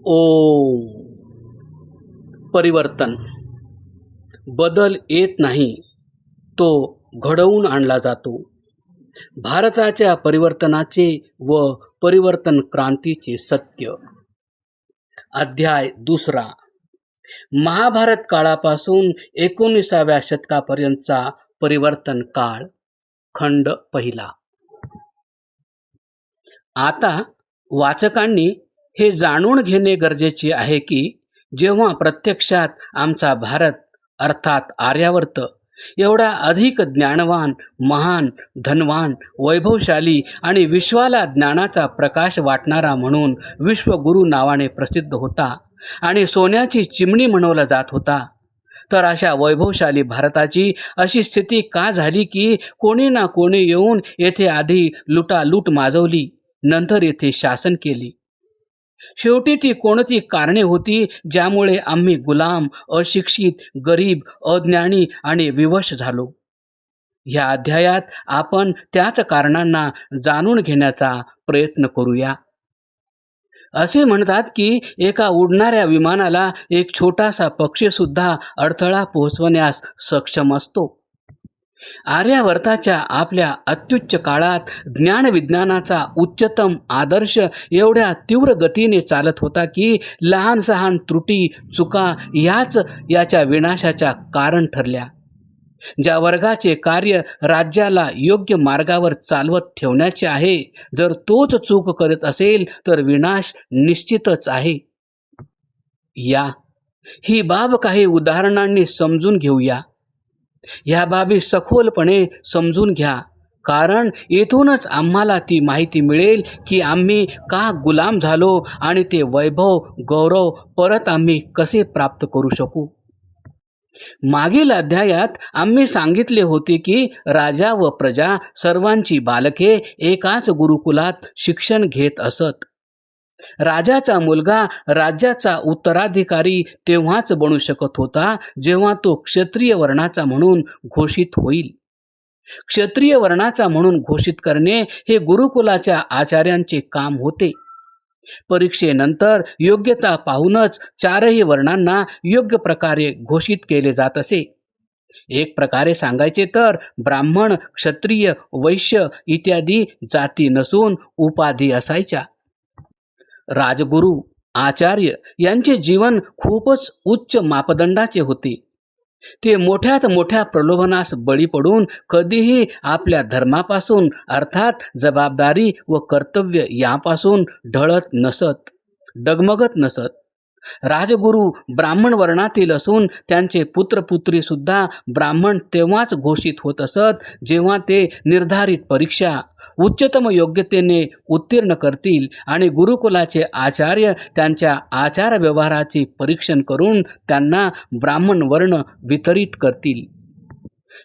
ओम. परिवर्तन. बदल येत नाही, तो घडवून आणला जातो. भारताच्या परिवर्तनाचे व परिवर्तन क्रांतीचे सत्य. अध्याय 2. महाभारत काळापासून 19व्या शतकापर्यंतचा परिवर्तन काळ. खंड 1. आता वाचकांनी हे जाणून घेणे गरजेचे आहे की जेव्हा प्रत्यक्षात आमचा भारत अर्थात आर्यावर्त एवढा अधिक ज्ञानवान, महान, धनवान, वैभवशाली आणि विश्वाला ज्ञानाचा प्रकाश वाटणारा म्हणून विश्वगुरू नावाने प्रसिद्ध होता आणि सोन्याची चिमणी म्हणवला जात होता, तर अशा वैभवशाली भारताची अशी स्थिती का झाली की कोणी ना कोणी येऊन येथे आधी लुटालूट माजवली, नंतर येथे शासन केली. शेवटी ती कोणती कारणे होती ज्यामुळे आम्ही गुलाम, अशिक्षित, गरीब, अज्ञानी आणि विवश झालो? ह्या अध्यायात आपण त्याच कारणांना जाणून घेण्याचा प्रयत्न करूया. असे म्हणतात की एका उडणाऱ्या विमानाला एक छोटासा पक्षीसुद्धा अडथळा पोहोचवण्यास सक्षम असतो. आर्यावर्ताच्या आपल्या अत्युच्च काळात ज्ञानविज्ञानाचा उच्चतम आदर्श एवढ्या तीव्र गतीने चालत होता की लहान सहान त्रुटी, चुका याच याच्या विनाशाच्या कारण ठरल्या. ज्या वर्गाचे कार्य राज्याला योग्य मार्गावर चालवत ठेवण्याचे आहे, जर तोच चूक करत असेल तर विनाश निश्चितच आहे. ही बाब काही उदाहरणांनी समजून घेऊया. ह्या बाबी सखोलपणे समजून घ्या, कारण येथूनच आम्हाला ती माहिती मिळेल की आम्ही का गुलाम झालो आणि ते वैभव, गौरव परत आम्ही कसे प्राप्त करू शकू. मागील अध्यायात आम्ही सांगितले होते की राजा व प्रजा सर्वांची बालके एकाच गुरुकुलात शिक्षण घेत असत. राजाचा मुलगा राज्याचा उत्तराधिकारी तेव्हाच बनू शकत होता जेव्हा तो क्षत्रिय वर्णाचा म्हणून घोषित होईल. क्षत्रिय वर्णाचा म्हणून घोषित करणे हे गुरुकुलाच्या आचार्यांचे काम होते. परीक्षेनंतर योग्यता पाहूनच चारही वर्णांना योग्य प्रकारे घोषित केले जात असे. एक प्रकारे सांगायचे तर ब्राह्मण, क्षत्रिय, वैश्य इत्यादी जाती नसून उपाधी असायच्या. राजगुरू, आचार्य यांचे जीवन खूपच उच्च मापदंडाचे होते. ते मोठ्यात मोठ्या प्रलोभनास बळी पडून कधीही आपल्या धर्मापासून अर्थात जबाबदारी व कर्तव्य यापासून ढळत नसत, डगमगत नसत. राजगुरू ब्राह्मण वर्णातील असून त्यांचे पुत्रपुत्री सुद्धा ब्राह्मण तेव्हाच घोषित होत असत जेव्हा ते निर्धारित परीक्षा उच्चतम योग्यतेने उत्तीर्ण करतील आणि गुरुकुलाचे आचार्य त्यांच्या आचार व्यवहाराचे परीक्षण करून त्यांना ब्राह्मण वर्ण वितरित करतील.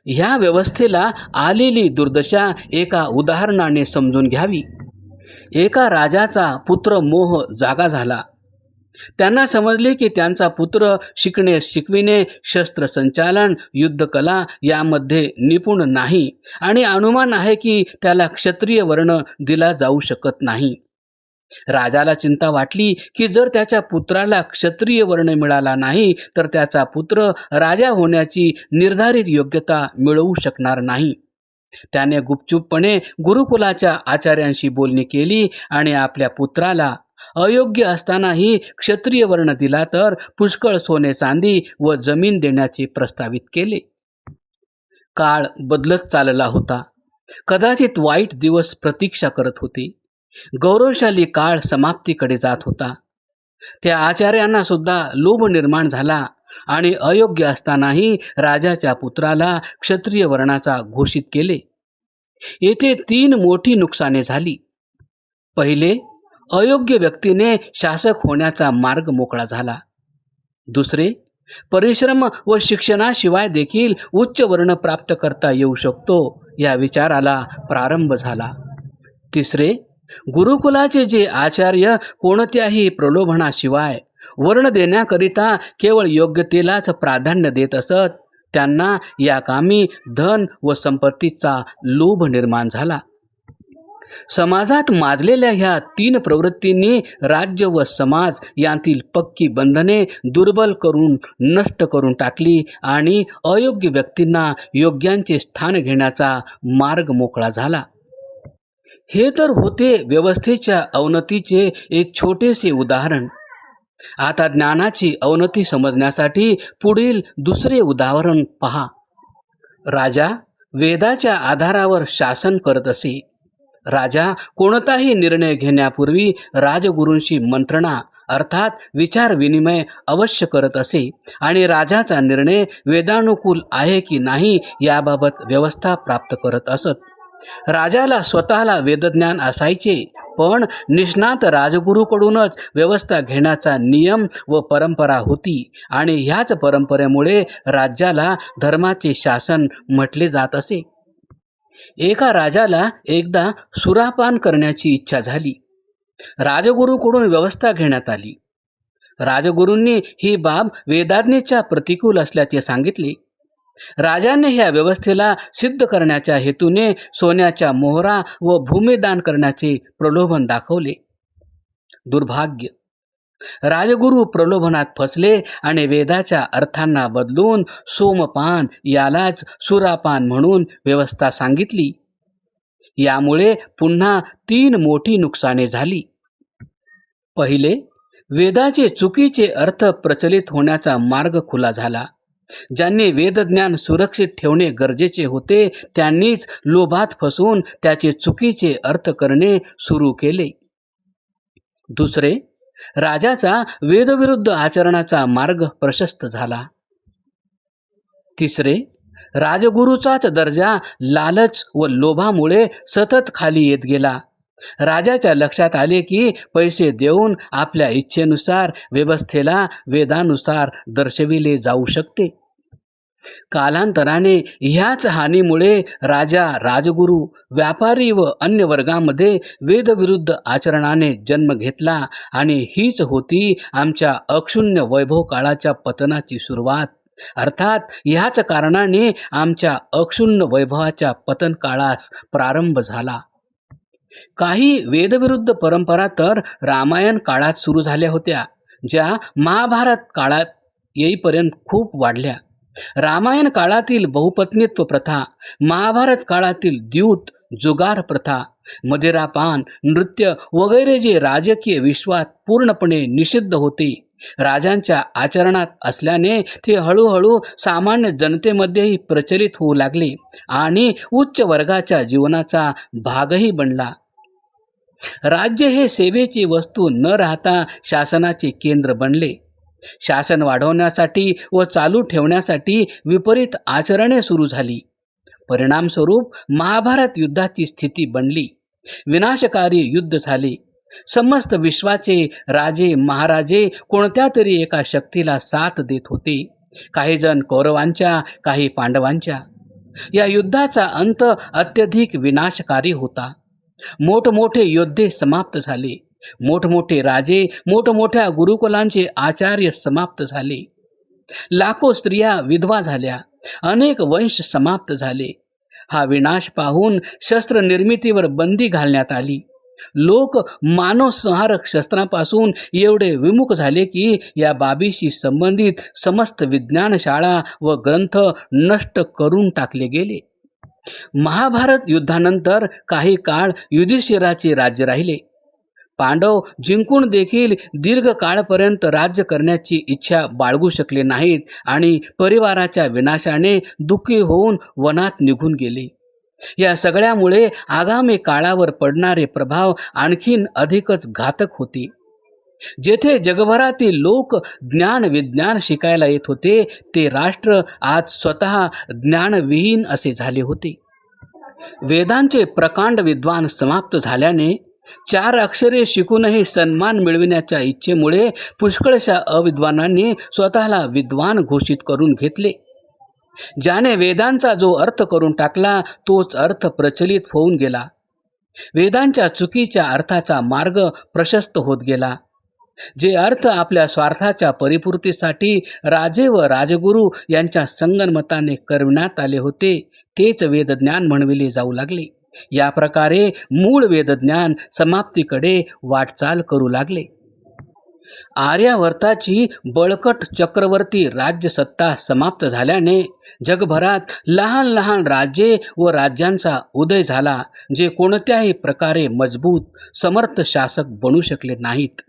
ह्या व्यवस्थेला आलेली दुर्दशा एका उदाहरणाने समजून घ्यावी. एका राजाचा पुत्र मोह जागा झाला. त्यांना समजले की त्यांचा पुत्र शिकविणे, शस्त्रसंचालन, युद्धकला यामध्ये निपुण नाही आणि अनुमान आहे की त्याला क्षत्रिय वर्ण दिला जाऊ शकत नाही. राजाला चिंता वाटली की जर त्याच्या पुत्राला क्षत्रिय वर्ण मिळाला नाही तर त्याचा पुत्र राजा होण्याची निर्धारित योग्यता मिळवू शकणार नाही. त्याने गुपचूपपणे गुरुकुलाच्या आचार्यांशी बोलणी केली आणि आपल्या पुत्राला अयोग्य असतानाही क्षत्रिय वर्ण दिला तर पुष्कळ सोने चांदी व जमीन देण्याचे प्रस्तावित केले. काळ बदलत चालला होता. कदाचित वाईट दिवस प्रतीक्षा करत होते. गौरवशाली काळ समाप्तीकडे जात होता. त्या आचार्यांना सुद्धा लोभ निर्माण झाला आणि अयोग्य असतानाही राजाच्या पुत्राला क्षत्रिय वर्णाचा घोषित केले. येथे 3 मोठी नुकसाने झाली. पहिले, अयोग्य व्यक्तीने शासक होण्याचा मार्ग मोकळा झाला. दुसरे, परिश्रम व शिक्षणाशिवाय देखील उच्च वर्ण प्राप्त करता येऊ शकतो या विचाराला प्रारंभ झाला. तिसरे, गुरुकुलाचे जे आचार्य कोणत्याही प्रलोभनाशिवाय वर्ण देण्याकरिता केवळ योग्यतेलाच प्राधान्य देत असत, त्यांना या कामी धन व संपत्तीचा लोभ निर्माण झाला. समाजात माजलेल्या ह्या तीन प्रवृत्तींनी राज्य व समाज यांतील पक्की बंधने दुर्बल करून नष्ट करून टाकली आणि अयोग्य व्यक्तींना योग्यांचे स्थान घेण्याचा मार्ग मोकळा झाला. हे तर होते व्यवस्थेच्या अवनतीचे एक छोटेसे उदाहरण. आता ज्ञानाची अवनती समजण्यासाठी पुढील दुसरे उदाहरण पहा. राजा वेदाच्या आधारावर शासन करत असे. राजा कोणताही निर्णय घेण्यापूर्वी राजगुरूंशी मंत्रणा अर्थात विचार विनिमय अवश्य करत असे आणि राजाचा निर्णय वेदानुकूल आहे की नाही याबाबत व्यवस्था प्राप्त करत असत. राजाला स्वतःला वेदज्ञान असायचे, पण निष्णात राजगुरूकडूनच व्यवस्था घेण्याचा नियम व परंपरा होती आणि ह्याच परंपरेमुळे राज्याला धर्माचे शासन म्हटले जात असे. एका राजाला एकदा सुरापान करण्याची इच्छा झाली. राजगुरूकडून व्यवस्था घेण्यात आली. राजगुरूंनी ही बाब वेदाज्ञेच्या प्रतिकूल असल्याचे सांगितले. राजाने ह्या व्यवस्थेला सिद्ध करण्याच्या हेतूने सोन्याच्या मोहरा व भूमिदान करण्याचे प्रलोभन दाखवले. दुर्भाग्य, राजगुरू प्रलोभनात फसले आणि वेदाच्या अर्थांना बदलून सोमपान यालाच सुरापान म्हणून व्यवस्था सांगितली. यामुळे पुन्हा तीन मोठी नुकसाने झाली. पहिले, वेदाचे चुकीचे अर्थ प्रचलित होण्याचा मार्ग खुला झाला. ज्यांनी वेदज्ञान सुरक्षित ठेवणे गरजेचे होते त्यांनीच लोभात फसून त्याचे चुकीचे अर्थ करणे सुरू केले. दुसरे, राजाचा वेदविरुद्ध आचरणाचा मार्ग प्रशस्त झाला. तिसरे, राजगुरूचाच दर्जा लालच व लोभामुळे सतत खाली येत गेला. राजाच्या लक्षात आले की पैसे देऊन आपल्या इच्छेनुसार व्यवस्थेला वेदानुसार दर्शविले जाऊ शकते. कालांतराने ह्याच हानीमुळे राजा, राजगुरू, व्यापारी व अन्य वर्गामध्ये वेदविरुद्ध आचरणाने जन्म घेतला आणि हीच होती आमच्या अक्षुण्य वैभव काळाच्या पतनाची सुरुवात. अर्थात ह्याच कारणाने आमच्या अक्षुण्य वैभवाच्या पतन काळास प्रारंभ झाला. काही वेदविरुद्ध परंपरा तर रामायण काळात सुरू झाल्या होत्या, ज्या महाभारत काळात येईपर्यंत खूप वाढल्या. रामायण काळातील बहुपत्नीत्व प्रथा, महाभारत काळातील द्यूत, जुगार प्रथा, मदिरापान, नृत्य वगैरे जे राजकीय विश्वात पूर्णपणे निषिद्ध होते, राजांच्या आचरणात असल्याने ते हळूहळू सामान्य जनतेमध्येही प्रचलित होऊ लागले आणि उच्च वर्गाच्या जीवनाचा भागही बनला. राज्य हे सेवेची वस्तू न राहता शासनाचे केंद्र बनले. शासन वाढवण्यासाठी व चालू ठेवण्यासाठी विपरीत आचरणे सुरू झाली. परिणामस्वरूप महाभारत युद्धाची स्थिती बनली. विनाशकारी युद्ध झाले. समस्त विश्वाचे राजे महाराजे कोणत्या तरी एका शक्तीला साथ देत होते. काही जण कौरवांच्या, काही पांडवांच्या. या युद्धाचा अंत अत्यधिक विनाशकारी होता. मोठमोठे योद्धे समाप्त झाले. मोठमोठे राजे, मोठमोठ्या गुरुकुलांचे आचार्य समाप्त झाले. लाखो स्त्रिया विधवा झाल्या. अनेक वंश समाप्त झाले. हा विनाश पाहून शस्त्र निर्मितीवर बंदी घालण्यात आली. लोक मानवसंहारक शस्त्रांपासून एवढे विमुख झाले की या बाबीशी संबंधित समस्त विज्ञानशाळा व ग्रंथ नष्ट करून टाकले गेले. महाभारत युद्धानंतर काही काळ युधिष्ठिराचे राज्य राहिले. पांडव जिंकून देखील दीर्घ काळपर्यंत राज्य करण्याची इच्छा बाळगू शकले नाहीत आणि परिवाराच्या विनाशाने दुःखी होऊन वनात निघून गेले. या सगळ्यामुळे आगामी काळावर पडणारे प्रभाव आणखीन अधिकच घातक होते. जेथे जगभरातील लोक ज्ञान विज्ञान शिकायला येत होते, ते राष्ट्र आज स्वतः ज्ञानविहीन असे झाले होते. वेदांचे प्रकांड विद्वान समाप्त झाल्याने 4 अक्षरे शिकूनही सन्मान मिळविण्याच्या इच्छेमुळे पुष्कळशा अविद्वानांनी स्वतःला विद्वान घोषित करून घेतले. ज्याने वेदांचा जो अर्थ करून टाकला तोच अर्थ प्रचलित होऊन गेला. वेदांच्या चुकीच्या अर्थाचा मार्ग प्रशस्त होत गेला. जे अर्थ आपल्या स्वार्थाच्या परिपूर्तीसाठी राजे व राजगुरू यांच्या संगनमताने करविण्यात आले होते, तेच वेदज्ञान म्हणविले जाऊ लागले. या प्रकारे मूळ वेदज्ञान समाप्तीकडे वाटचाल करू लागले. आर्यावर्ताची बळकट चक्रवर्ती राज्यसत्ता समाप्त झाल्याने जगभरात लहान लहान राज्ये व राज्यांचा उदय झाला, जे कोणत्याही प्रकारे मजबूत समर्थ शासक बनू शकले नाहीत.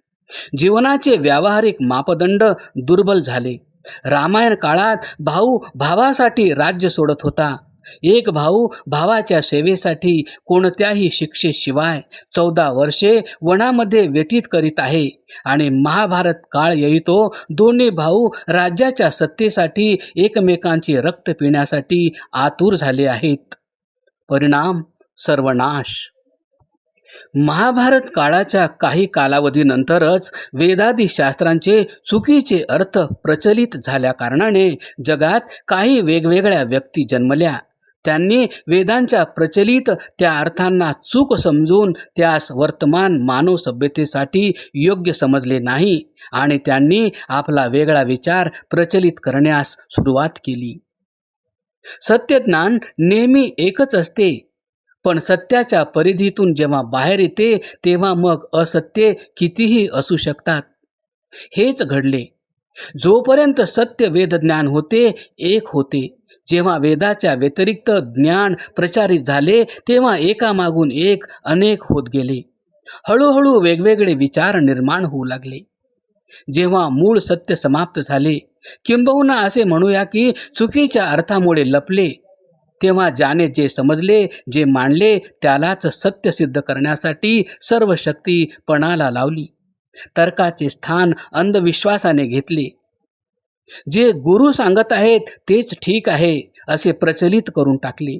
जीवनाचे व्यावहारिक मापदंड दुर्बल झाले. रामायण काळात भाऊ भावासाठी राज्य सोडत होता. एक भाऊ भावाच्या सेवेसाठी कोणत्याही शिक्षेशिवाय 14 वर्षे वनामध्ये व्यतीत करीत आहे, आणि महाभारत काळ येतो दोन्ही भाऊ राज्याच्या सत्तेसाठी एकमेकांचे रक्त पिण्यासाठी आतुर झाले आहेत. परिणाम सर्वनाश. महाभारत काळाच्या काही कालावधीनंतरच वेदादी शास्त्रांचे चुकीचे अर्थ प्रचलित झाल्या कारणाने जगात काही वेगवेगळ्या व्यक्ती जन्मल्या. त्यांनी वेदांच्या प्रचलित त्या अर्थांना चूक समजून त्यास वर्तमान मानव सभ्यतेसाठी योग्य समजले नाही, आणि त्यांनी आपला वेगळा विचार प्रचलित करण्यास सुरुवात केली. सत्यज्ञान नेहमी एकच असते, पण सत्याच्या परिधीतून जेव्हा बाहेर येते तेव्हा मग असत्य कितीही असू शकतात. हेच घडले. जोपर्यंत सत्य वेदज्ञान होते, एक होते. जेव्हा वेदाच्या व्यतिरिक्त ज्ञान प्रचारित झाले तेव्हा एकामागून एक अनेक होत गेले. हळूहळू वेगवेगळे विचार निर्माण होऊ लागले. जेव्हा मूळ सत्य समाप्त झाले, किंबहुना असे म्हणूया की चुकीच्या अर्थामुळे लपले, तेव्हा ज्याने जे समजले, जे मांडले, त्यालाच सत्य सिद्ध करण्यासाठी सर्व शक्ती पणाला लावली. तर्काचे स्थान अंधविश्वासाने घेतले. जे गुरु सांगत आहेत तेच ठीक आहे असे प्रचलित करून टाकले.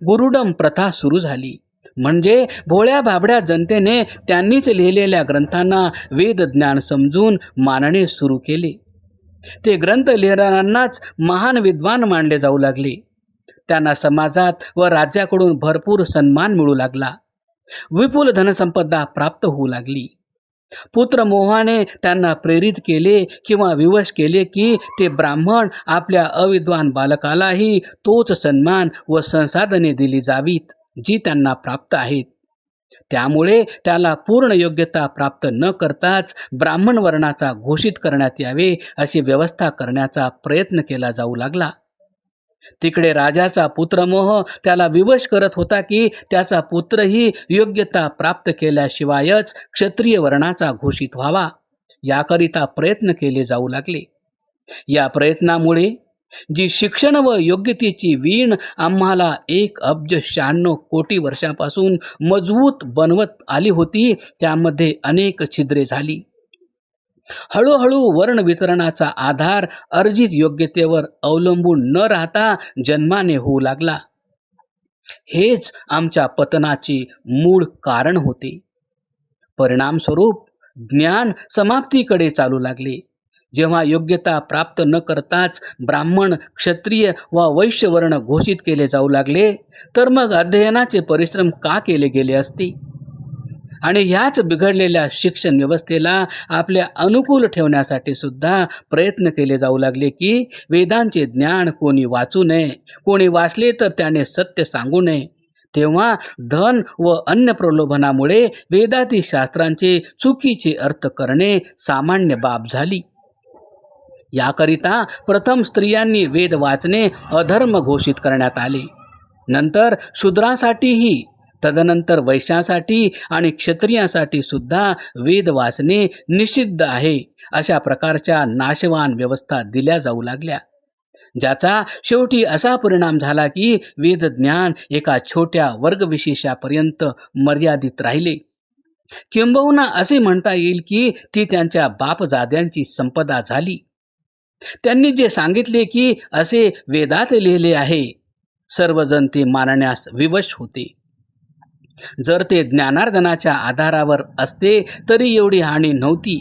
गुरुडम प्रथा सुरू झाली. म्हणजे भोळ्या भाबड्या जनतेने त्यांनीच लिहिलेल्या ग्रंथांना वेदज्ञान समजून मानणे सुरू केले. ते ग्रंथ लिहिणाऱ्यांनाच महान विद्वान मानले जाऊ लागले. त्यांना समाजात व राज्याकडून भरपूर सन्मान मिळू लागला. विपुल धनसंपदा प्राप्त होऊ लागली. पुत्रमोहाने त्यांना प्रेरित केले किंवा विवश केले की ते ब्राह्मण आपल्या अविद्वान बालकालाही तोच सन्मान व संसाधने दिली जावीत जी त्यांना प्राप्त आहेत. त्यामुळे त्याला पूर्ण योग्यता प्राप्त न करताच ब्राह्मण वर्णाचा घोषित करण्यात यावे अशी व्यवस्था करण्याचा प्रयत्न केला जाऊ लागला. तिकडे राजाचा पुत्रमोह त्याला विवश करत होता की त्याचा पुत्रही योग्यता प्राप्त केल्याशिवायच क्षत्रिय वर्णाचा घोषित व्हावा, याकरिता प्रयत्न केले जाऊ लागले. या प्रयत्नामुळे जी शिक्षण व योग्यतेची वीण आम्हाला 1,96 कोटी वर्षापासून मजबूत बनवत आली होती, त्यामध्ये अनेक छिद्रे झाली. हळूहळू वर्ण वितरणाचा आधार अर्जित योग्यतेवर अवलंबून न राहता जन्माने होऊ लागला. हेच आमच्या पतनाचे मूळ कारण होते. परिणामस्वरूप ज्ञान समाप्तीकडे चालू लागले. जेव्हा योग्यता प्राप्त न करताच ब्राह्मण, क्षत्रिय व वैश्य वर्ण घोषित केले जाऊ लागले, तर मग अध्ययनाचे परिश्रम का केले गेले असते? आणि ह्याच बिघडलेल्या शिक्षण व्यवस्थेला आपल्या अनुकूल ठेवण्यासाठी सुद्धा प्रयत्न केले जाऊ लागले की वेदांचे ज्ञान कोणी वाचू नये, कोणी वाचले तर त्याने सत्य सांगू नये. तेव्हा धन व अन्य प्रलोभनामुळे वेदाती शास्त्रांचे चुकीचे अर्थ करणे सामान्य बाब झाली. याकरिता प्रथम स्त्रियांनी वेद वाचणे अधर्म घोषित करण्यात आले. नंतर शूद्रांसाठीही, तदनंतर वैश्यांसाठी आणि क्षत्रियांसाठी सुद्धा वेद वाचणे निषिद्ध आहे अशा प्रकारच्या नाशवान व्यवस्था दिल्या जाऊ लागल्या, ज्याचा शेवटी असा परिणाम झाला की वेदज्ञान एका छोट्या वर्गविशेषापर्यंत मर्यादित राहिले. किंबहुना असे म्हणता येईल की ती त्यांच्या बापजाद्यांची संपदा झाली. त्यांनी जे सांगितले की असे वेदात लिहिले आहे, सर्वजण ते मानण्यास विवश होते. जर ते ज्ञानार्जनाच्या आधारावर असते तरी एवढी हानी नव्हती,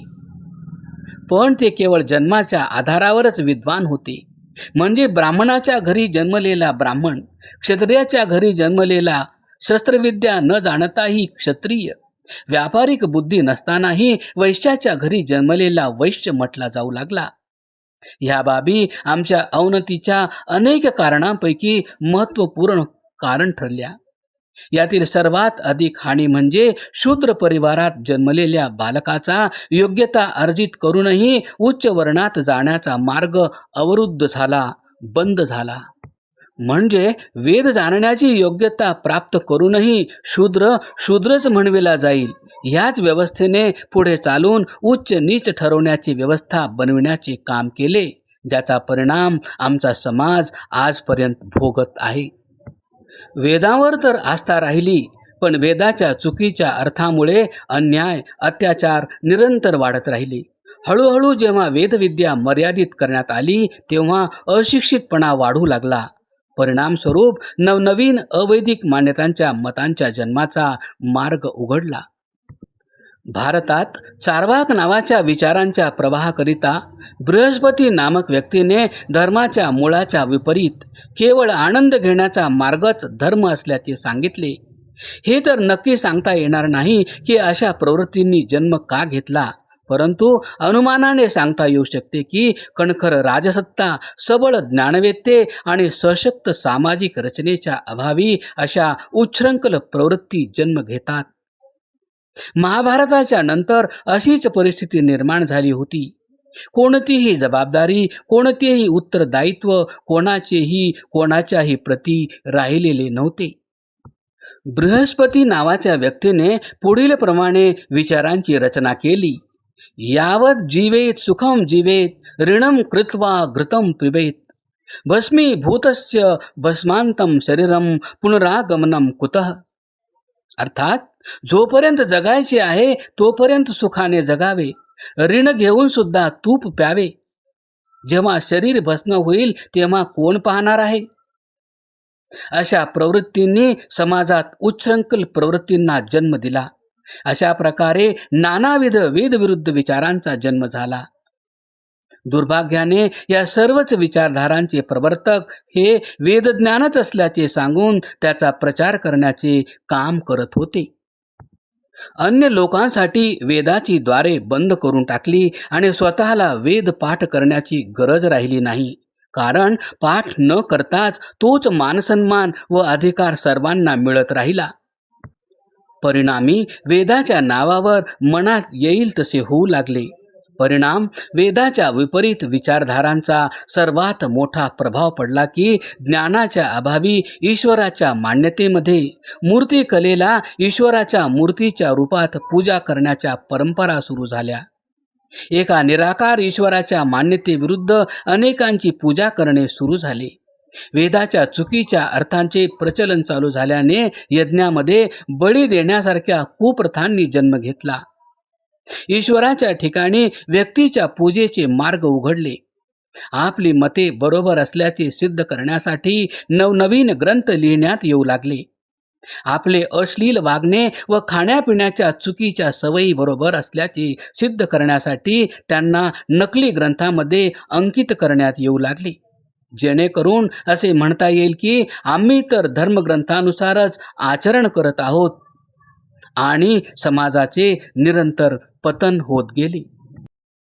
पण ते केवळ जन्माच्या आधारावरच विद्वान होते. म्हणजे ब्राह्मणाच्या घरी जन्मलेला ब्राह्मण, क्षत्रियाच्या घरी जन्मलेला, शस्त्रविद्या न जाणताही क्षत्रिय, व्यापारिक बुद्धी नसतानाही वैश्याच्या घरी जन्मलेला वैश्य म्हटला जाऊ लागला. ह्या बाबी आमच्या अवनतीच्या अनेक कारणांपैकी महत्त्वपूर्ण कारण ठरल्या. यातील सर्वात अधिक हानी म्हणजे शूद्र परिवारात जन्मलेल्या बालकाचा योग्यता अर्जित करूनही उच्च वर्णात जाण्याचा मार्ग अवरुद्ध झाला, बंद झाला. म्हणजे वेद जाणण्याची योग्यता प्राप्त करूनही शूद्रच म्हणविला जाईल. ह्याच व्यवस्थेने पुढे चालून उच्च नीच ठरवण्याची व्यवस्था बनविण्याचे काम केले, ज्याचा परिणाम आमचा समाज आजपर्यंत भोगत आहे. वेदांवर तर आस्था राहिली, पण वेदाच्या चुकीच्या अर्थामुळे अन्याय, अत्याचार निरंतर वाढत राहिले. हळूहळू जेव्हा वेदविद्या मर्यादित करण्यात आली, तेव्हा अशिक्षितपणा वाढू लागला. परिणामस्वरूप नवनवीन अवैदिक मान्यतांच्या मतांच्या जन्माचा मार्ग उघडला. भारतात चार्वाक नावाच्या विचारांच्या प्रवाहाकरिता बृहस्पती नामक व्यक्तीने धर्माच्या मुळाच्या विपरीत केवळ आनंद घेण्याचा मार्गच धर्म असल्याचे सांगितले. हे तर नक्की सांगता येणार नाही की अशा प्रवृत्तींनी जन्म का घेतला, परंतु अनुमानाने सांगता येऊ शकते की कणखर राजसत्ता, सबळ ज्ञानवेत्ते आणि सशक्त सामाजिक रचनेच्या अभावी अशा उच्छृंखल प्रवृत्ती जन्म घेतात. महाभारताच्या नंतर अशीच परिस्थिती निर्माण झाली होती. कोणतीही जबाबदारी, कोणतेही उत्तरदायित्व कोणाच्याही प्रती राहिलेले नव्हते. बृहस्पती नावाच्या व्यक्तीने पुढील प्रमाणे विचारांची रचना केली. यावत जीवेत सुखम जीवेत ऋणम कृत्वा घृतम पिबेत भस्मीभूतस्य भस्मांतम शरीरम पुनरागमनम कुतः. अर्थात जोपर्यंत जगायचे आहे तोपर्यंत सुखाने जगावे, ऋण घेऊन सुद्धा तूप प्यावे. जेव्हा शरीर भस्म होईल तेव्हा कोण पाहणार आहे? अशा प्रवृत्तींनी समाजात उच्छृंखल प्रवृत्तींना जन्म दिला. अशा प्रकारे नानाविध वेदविरुद्ध विचारांचा जन्म झाला. दुर्भाग्याने या सर्वच विचारधारांचे प्रवर्तक हे वेदज्ञानच असल्याचे सांगून त्याचा प्रचार करण्याचे काम करत होते. अन्य लोकांसाठी वेदाची द्वारे बंद करून टाकली आणि स्वतःला वेद पाठ करण्याची गरज राहिली नाही. कारण पाठ न करताच तोच मानसन्मान व अधिकार सर्वांना मिळत राहिला. परिणामी वेदाच्या नावावर मनात येईल तसे होऊ लागले. परिणाम वेदाच्या विपरीत विचारधारांचा सर्वात मोठा प्रभाव पडला की ज्ञानाच्या अभावी ईश्वराच्या मान्यतेमध्ये मूर्तिकलेला ईश्वराच्या मूर्तीच्या रूपात पूजा करण्याच्या परंपरा सुरू झाल्या. एका निराकार ईश्वराच्या मान्यतेविरुद्ध अनेकांची पूजा करणे सुरू झाले. वेदाच्या चुकीच्या अर्थांचे प्रचलन चालू झाल्याने यज्ञामध्ये बळी देण्यासारख्या कुप्रथांनी जन्म घेतला. ईश्वराच्या ठिकाणी व्यक्तीच्या पूजेचे मार्ग उघडले. आपली मते बरोबर असल्याचे सिद्ध करण्यासाठी नवनवीन ग्रंथ लिहिण्यात येऊ लागले. आपले अश्लील वागणे व खाण्यापिण्याच्या चुकीच्या सवयी बरोबर असल्याचे सिद्ध करण्यासाठी त्यांना नकली ग्रंथामध्ये अंकित करण्यात येऊ लागले, जेणेकरून असे म्हणता येईल की आम्ही तर धर्मग्रंथानुसारच आचरण करत आहोत. आणि समाजाचे निरंतर पतन होत गेले.